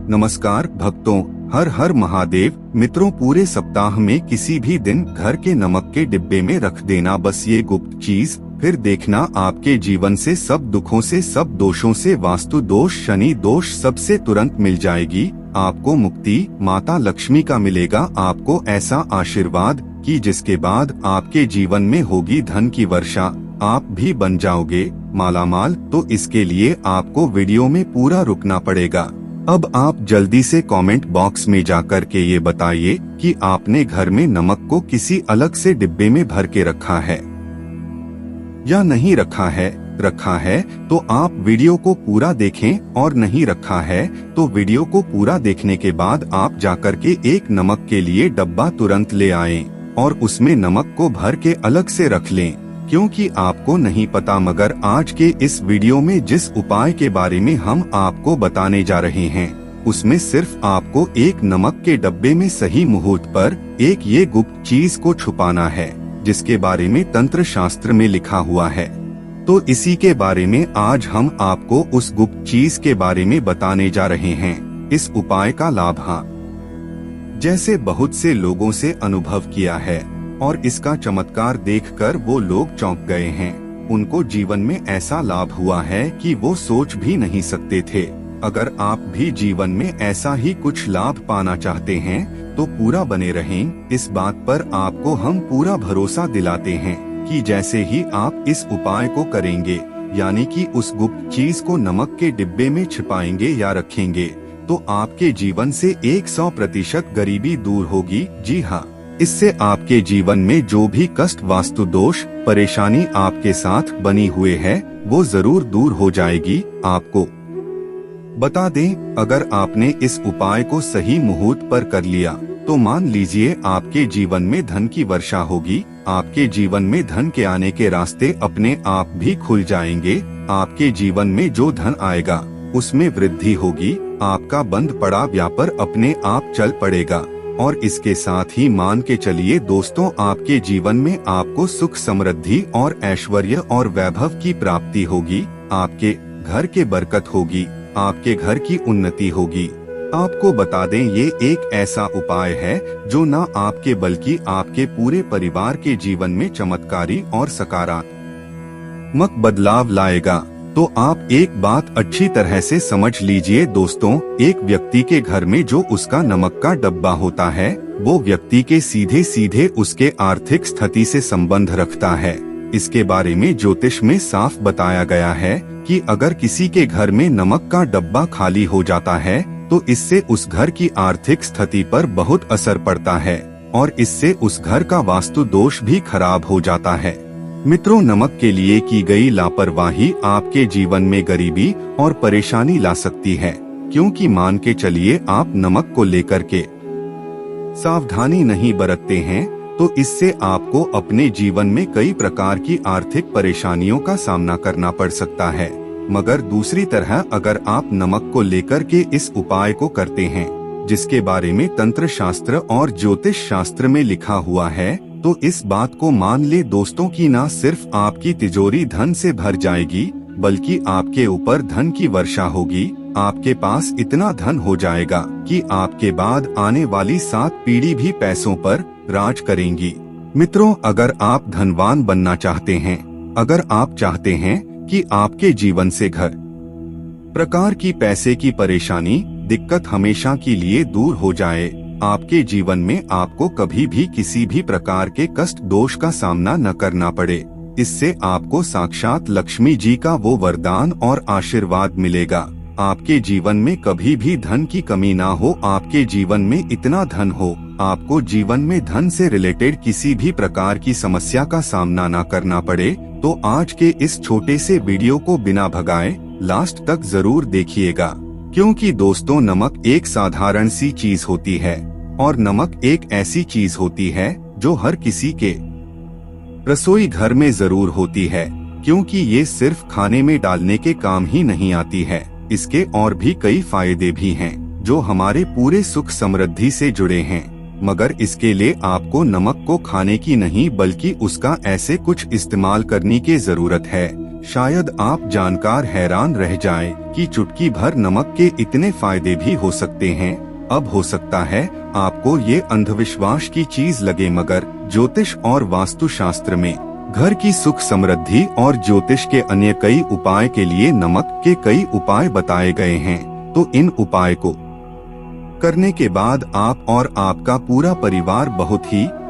नमस्कार भक्तों, हर हर महादेव। मित्रों, पूरे सप्ताह में किसी भी दिन घर के नमक के डिब्बे में रख देना बस ये गुप्त चीज, फिर देखना आपके जीवन से सब दुखों से, सब दोषों से, वास्तु दोष, शनि दोष सबसे तुरंत मिल जाएगी। आपको मुक्ति माता लक्ष्मी का मिलेगा। आपको ऐसा आशीर्वाद कि जिसके बाद आपके जीवन में होगी धन की वर्षा, आप भी बन जाओगे मालामाल। तो इसके लिए आपको वीडियो में पूरा रुकना पड़ेगा। अब आप जल्दी से कमेंट बॉक्स में जाकर के ये बताइए कि आपने घर में नमक को किसी अलग से डिब्बे में भर के रखा है या नहीं रखा है। रखा है तो आप वीडियो को पूरा देखें, और नहीं रखा है तो वीडियो को पूरा देखने के बाद आप जाकर के एक नमक के लिए डब्बा तुरंत ले आएं और उसमें नमक को भर के अलग से रख लें। क्योंकि आपको नहीं पता, मगर आज के इस वीडियो में जिस उपाय के बारे में हम आपको बताने जा रहे हैं उसमें सिर्फ आपको एक नमक के डब्बे में सही मुहूर्त पर एक ये गुप्त चीज को छुपाना है, जिसके बारे में तंत्र शास्त्र में लिखा हुआ है। तो इसी के बारे में आज हम आपको उस गुप्त चीज के बारे में बताने जा रहे हैं। इस उपाय का लाभ जैसे बहुत से लोगों से अनुभव किया है और इसका चमत्कार देखकर वो लोग चौंक गए हैं। उनको जीवन में ऐसा लाभ हुआ है कि वो सोच भी नहीं सकते थे। अगर आप भी जीवन में ऐसा ही कुछ लाभ पाना चाहते हैं तो पूरा बने रहें। इस बात पर आपको हम पूरा भरोसा दिलाते हैं कि जैसे ही आप इस उपाय को करेंगे, यानी कि उस गुप्त चीज को नमक के डिब्बे में छिपाएंगे या रखेंगे, तो आपके जीवन से 100% गरीबी दूर होगी। जी हाँ, इससे आपके जीवन में जो भी कष्ट, वास्तु दोष, परेशानी आपके साथ बनी हुए है वो जरूर दूर हो जाएगी। आपको बता दें, अगर आपने इस उपाय को सही मुहूर्त पर कर लिया तो मान लीजिए आपके जीवन में धन की वर्षा होगी। आपके जीवन में धन के आने के रास्ते अपने आप भी खुल जाएंगे। आपके जीवन में जो धन आएगा उसमें वृद्धि होगी। आपका बंद पड़ा व्यापार अपने आप चल पड़ेगा। और इसके साथ ही मान के चलिए दोस्तों, आपके जीवन में आपको सुख, समृद्धि और ऐश्वर्य और वैभव की प्राप्ति होगी। आपके घर के बरकत होगी, आपके घर की उन्नति होगी। आपको बता दें, ये एक ऐसा उपाय है जो न आपके बल्कि आपके पूरे परिवार के जीवन में चमत्कारी और सकारात्मक बदलाव लाएगा। तो आप एक बात अच्छी तरह से समझ लीजिए दोस्तों, एक व्यक्ति के घर में जो उसका नमक का डब्बा होता है वो व्यक्ति के सीधे सीधे उसके आर्थिक स्थिति से संबंध रखता है। इसके बारे में ज्योतिष में साफ बताया गया है कि अगर किसी के घर में नमक का डब्बा खाली हो जाता है तो इससे उस घर की आर्थिक स्थिति पर बहुत असर पड़ता है और इससे उस घर का वास्तु दोष भी खराब हो जाता है। मित्रों, नमक के लिए की गई लापरवाही आपके जीवन में गरीबी और परेशानी ला सकती है। क्योंकि मान के चलिए आप नमक को लेकर के सावधानी नहीं बरतते हैं तो इससे आपको अपने जीवन में कई प्रकार की आर्थिक परेशानियों का सामना करना पड़ सकता है। मगर दूसरी तरह अगर आप नमक को लेकर के इस उपाय को करते हैं जिसके बारे में तंत्र शास्त्र और ज्योतिष शास्त्र में लिखा हुआ है, तो इस बात को मान ले दोस्तों कि न सिर्फ आपकी तिजोरी धन से भर जाएगी बल्कि आपके ऊपर धन की वर्षा होगी। आपके पास इतना धन हो जाएगा कि आपके बाद आने वाली 7 पीढ़ी भी पैसों पर राज करेंगी। मित्रों, अगर आप धनवान बनना चाहते हैं, अगर आप चाहते हैं कि आपके जीवन से घर प्रकार की पैसे की परेशानी, दिक्कत हमेशा के लिए दूर हो जाए, आपके जीवन में आपको कभी भी किसी भी प्रकार के कष्ट, दोष का सामना न करना पड़े, इससे आपको साक्षात लक्ष्मी जी का वो वरदान और आशीर्वाद मिलेगा। आपके जीवन में कभी भी धन की कमी ना हो, आपके जीवन में इतना धन हो, आपको जीवन में धन से रिलेटेड किसी भी प्रकार की समस्या का सामना ना करना पड़े। तो आज के इस छोटे से वीडियो को बिना भगाए लास्ट तक जरूर देखिएगा। क्योंकि दोस्तों, नमक एक साधारण सी चीज होती है और नमक एक ऐसी चीज होती है जो हर किसी के रसोई घर में जरूर होती है। क्योंकि ये सिर्फ खाने में डालने के काम ही नहीं आती है, इसके और भी कई फायदे भी हैं जो हमारे पूरे सुख समृद्धि से जुड़े हैं। मगर इसके लिए आपको नमक को खाने की नहीं बल्कि उसका ऐसे कुछ इस्तेमाल करने की जरूरत है शायद आप जानकर हैरान रह जाएं कि चुटकी भर नमक के इतने फायदे भी हो सकते हैं। अब हो सकता है आपको ये अंधविश्वास की चीज लगे, मगर ज्योतिष और वास्तुशास्त्र में घर की सुख समृद्धि और ज्योतिष के अन्य कई उपाय के लिए नमक के कई उपाय बताए गए हैं। तो इन उपाय को करने के बाद आप और आपका पूरा परिवार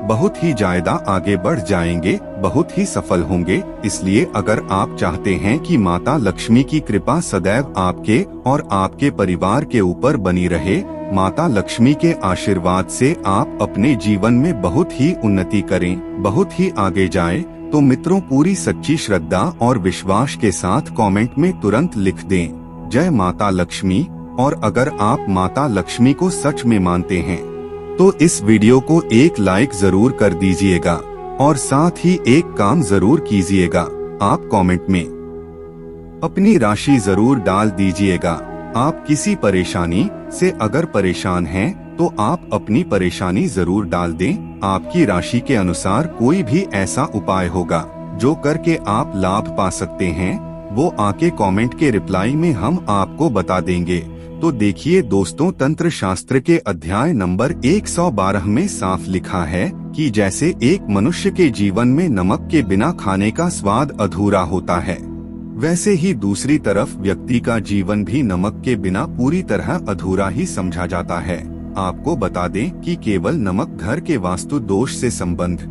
बहुत ही ज्यादा आगे बढ़ जाएंगे, बहुत ही सफल होंगे। इसलिए अगर आप चाहते हैं कि माता लक्ष्मी की कृपा सदैव आपके और आपके परिवार के ऊपर बनी रहे, माता लक्ष्मी के आशीर्वाद से आप अपने जीवन में बहुत ही उन्नति करें, बहुत ही आगे जाएं, तो मित्रों पूरी सच्ची श्रद्धा और विश्वास के साथ कमेंट में तुरंत लिख दें जय माता लक्ष्मी। और अगर आप माता लक्ष्मी को सच में मानते हैं तो इस वीडियो को एक लाइक जरूर कर दीजिएगा और साथ ही एक काम जरूर कीजिएगा, आप कमेंट में अपनी राशि जरूर डाल दीजिएगा। आप किसी परेशानी से अगर परेशान हैं तो आप अपनी परेशानी जरूर डाल दें। आपकी राशि के अनुसार कोई भी ऐसा उपाय होगा जो करके आप लाभ पा सकते हैं, वो आके कमेंट के रिप्लाई में हम आपको बता देंगे। तो देखिए दोस्तों, तंत्र शास्त्र के अध्याय नंबर 112 में साफ लिखा है कि जैसे एक मनुष्य के जीवन में नमक के बिना खाने का स्वाद अधूरा होता है, वैसे ही दूसरी तरफ व्यक्ति का जीवन भी नमक के बिना पूरी तरह अधूरा ही समझा जाता है। आपको बता दें कि केवल नमक घर के वास्तु दोष से संबंध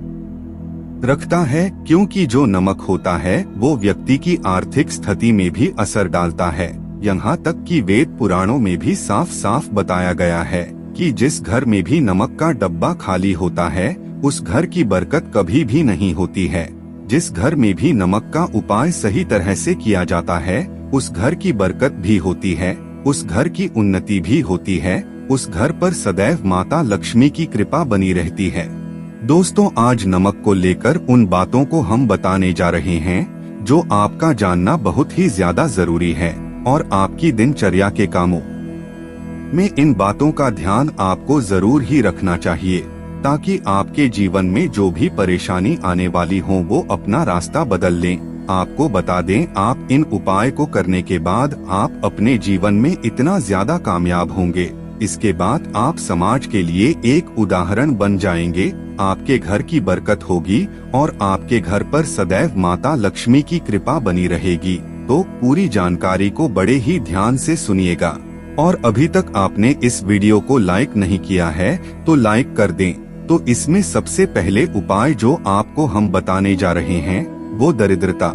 रखता है, क्योंकि जो नमक होता है वो व्यक्ति की आर्थिक स्थिति में भी असर डालता है। यहाँ तक कि वेद पुराणों में भी साफ साफ बताया गया है कि जिस घर में भी नमक का डब्बा खाली होता है उस घर की बरकत कभी भी नहीं होती है। जिस घर में भी नमक का उपाय सही तरह से किया जाता है उस घर की बरकत भी होती है, उस घर की उन्नति भी होती है, उस घर पर सदैव माता लक्ष्मी की कृपा बनी रहती है। दोस्तों, आज नमक को लेकर उन बातों को हम बताने जा रहे हैं जो आपका जानना बहुत ही ज्यादा जरूरी है और आपकी दिनचर्या के कामों में इन बातों का ध्यान आपको जरूर ही रखना चाहिए, ताकि आपके जीवन में जो भी परेशानी आने वाली हो वो अपना रास्ता बदल लें। आपको बता दें, आप इन उपाय को करने के बाद आप अपने जीवन में इतना ज्यादा कामयाब होंगे, इसके बाद आप समाज के लिए एक उदाहरण बन जाएंगे। आपके घर की बरकत होगी और आपके घर पर सदैव माता लक्ष्मी की कृपा बनी रहेगी। तो पूरी जानकारी को बड़े ही ध्यान से सुनिएगा। और अभी तक आपने इस वीडियो को लाइक नहीं किया है तो लाइक कर दें। तो इसमें सबसे पहले उपाय जो आपको हम बताने जा रहे हैं वो दरिद्रता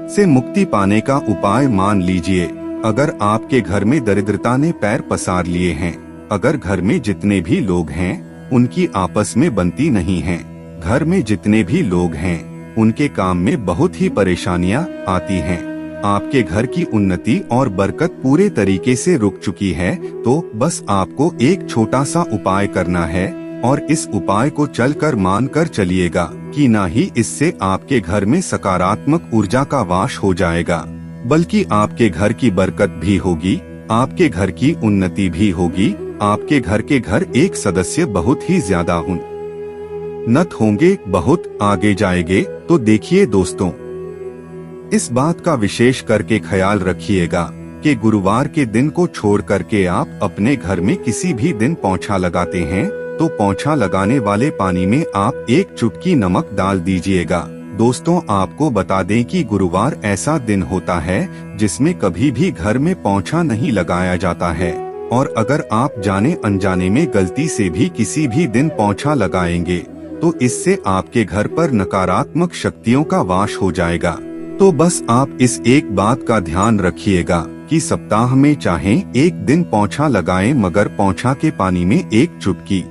से मुक्ति पाने का उपाय मान लीजिए। अगर आपके घर में दरिद्रता ने पैर पसार लिए हैं, अगर घर में जितने भी लोग हैं उनकी आपस में बनती नहीं है, घर में जितने भी लोग हैं उनके काम में बहुत ही परेशानियां आती हैं, आपके घर की उन्नति और बरकत पूरे तरीके से रुक चुकी है, तो बस आपको एक छोटा सा उपाय करना है और इस उपाय को चलकर मानकर चलिएगा कि ना ही इससे आपके घर में सकारात्मक ऊर्जा का वास हो जाएगा, बल्कि आपके घर की बरकत भी होगी, आपके घर की उन्नति भी होगी, आपके घर के घर एक सदस्य बहुत ही ज्यादा उन्नत होंगे, बहुत आगे जाएंगे। तो देखिए दोस्तों, इस बात का विशेष करके ख्याल रखिएगा कि गुरुवार के दिन को छोड़ करके आप अपने घर में किसी भी दिन पोंछा लगाते हैं तो पोंछा लगाने वाले पानी में आप एक चुटकी नमक डाल दीजिएगा। दोस्तों, आपको बता दें कि गुरुवार ऐसा दिन होता है जिसमें कभी भी घर में पोंछा नहीं लगाया जाता है, और अगर आप जाने अनजाने में गलती से भी किसी भी दिन पोंछा लगाएंगे तो इससे आपके घर पर नकारात्मक शक्तियों का वास हो जाएगा। तो बस आप इस एक बात का ध्यान रखिएगा कि सप्ताह में चाहे एक दिन पोंछा लगाएं, मगर पोंछा के पानी में एक चुटकी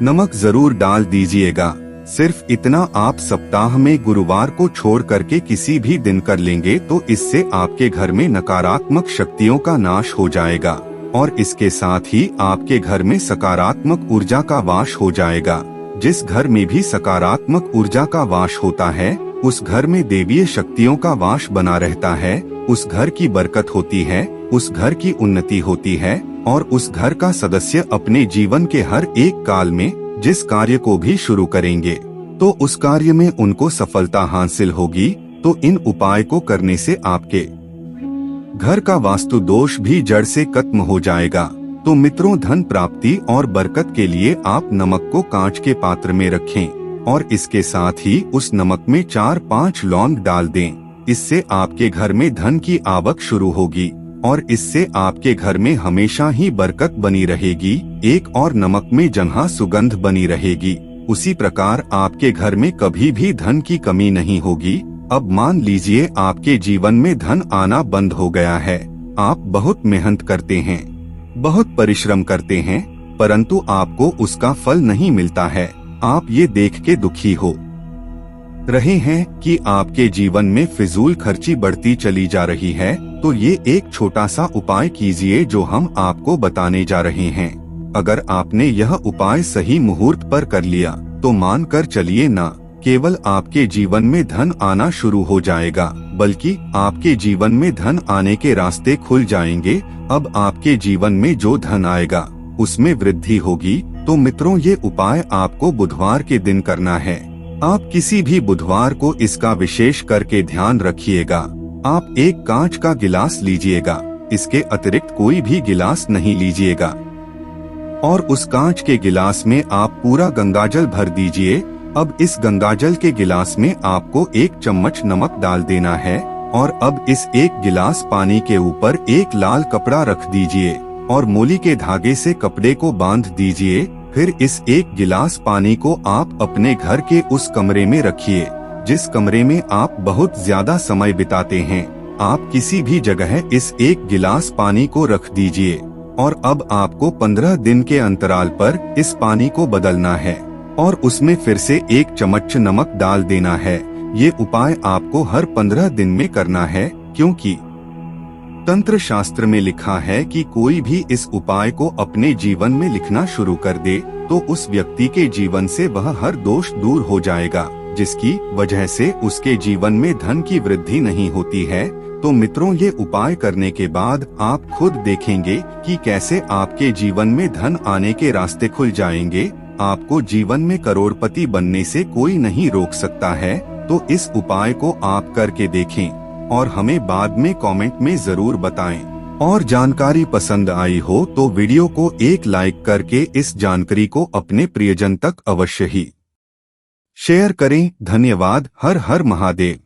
नमक जरूर डाल दीजिएगा। सिर्फ इतना आप सप्ताह में गुरुवार को छोड़ करके किसी भी दिन कर लेंगे तो इससे आपके घर में नकारात्मक शक्तियों का नाश हो जाएगा और इसके साथ ही आपके घर में सकारात्मक ऊर्जा का वास हो जाएगा। जिस घर में भी सकारात्मक ऊर्जा का वास होता है उस घर में देवीय शक्तियों का वास बना रहता है, उस घर की बरकत होती है, उस घर की उन्नति होती है और उस घर का सदस्य अपने जीवन के हर एक काल में जिस कार्य को भी शुरू करेंगे तो उस कार्य में उनको सफलता हासिल होगी। तो इन उपाय को करने से आपके घर का वास्तु दोष भी जड़ से खत्म हो जाएगा। तो मित्रों, धन प्राप्ति और बरकत के लिए आप नमक को कांच के पात्र में रखें और इसके साथ ही उस नमक में 4-5 लौंग डाल दें। इससे आपके घर में धन की आवक शुरू होगी और इससे आपके घर में हमेशा ही बरकत बनी रहेगी। एक और नमक में जहाँ सुगंध बनी रहेगी, उसी प्रकार आपके घर में कभी भी धन की कमी नहीं होगी। अब मान लीजिए आपके जीवन में धन आना बंद हो गया है। आप बहुत मेहनत करते हैं, बहुत परिश्रम करते हैं, परंतु आपको उसका फल नहीं मिलता है। आप ये देख के दुखी हो रहे हैं कि आपके जीवन में फिजूल खर्ची बढ़ती चली जा रही है। तो ये एक छोटा सा उपाय कीजिए जो हम आपको बताने जा रहे हैं। अगर आपने यह उपाय सही मुहूर्त पर कर लिया तो मान कर चलिए, ना केवल आपके जीवन में धन आना शुरू हो जाएगा, बल्कि आपके जीवन में धन आने के रास्ते खुल जाएंगे। अब आपके जीवन में जो धन आएगा उसमें वृद्धि होगी। तो मित्रों, ये उपाय आपको बुधवार के दिन करना है। आप किसी भी बुधवार को इसका विशेष करके ध्यान रखिएगा। आप एक कांच का गिलास लीजिएगा, इसके अतिरिक्त कोई भी गिलास नहीं लीजिएगा और उस कांच के गिलास में आप पूरा गंगाजल भर दीजिए। अब इस गंगाजल के गिलास में आपको 1 चम्मच नमक डाल देना है और अब इस 1 गिलास पानी के ऊपर एक लाल कपड़ा रख दीजिए और मोली के धागे से कपड़े को बांध दीजिए। फिर इस 1 गिलास पानी को आप अपने घर के उस कमरे में रखिए जिस कमरे में आप बहुत ज्यादा समय बिताते हैं। आप किसी भी जगह इस 1 गिलास पानी को रख दीजिए और अब आपको 15 दिन के अंतराल पर इस पानी को बदलना है और उसमें फिर से 1 चम्मच नमक डाल देना है। ये उपाय आपको हर 15 दिन में करना है, क्योंकि तंत्र शास्त्र में लिखा है कि कोई भी इस उपाय को अपने जीवन में लिखना शुरू कर दे तो उस व्यक्ति के जीवन से वह हर दोष दूर हो जाएगा, जिसकी वजह से उसके जीवन में धन की वृद्धि नहीं होती है। तो मित्रों, ये उपाय करने के बाद आप खुद देखेंगे कि कैसे आपके जीवन में धन आने के रास्ते खुल जाएंगे। आपको जीवन में करोड़पति बनने से कोई नहीं रोक सकता है। तो इस उपाय को आप करके देखें और हमें बाद में कमेंट में जरूर बताएं। और जानकारी पसंद आई हो तो वीडियो को एक लाइक करके इस जानकारी को अपने प्रियजन तक अवश्य ही शेयर करें। धन्यवाद। हर हर महादेव।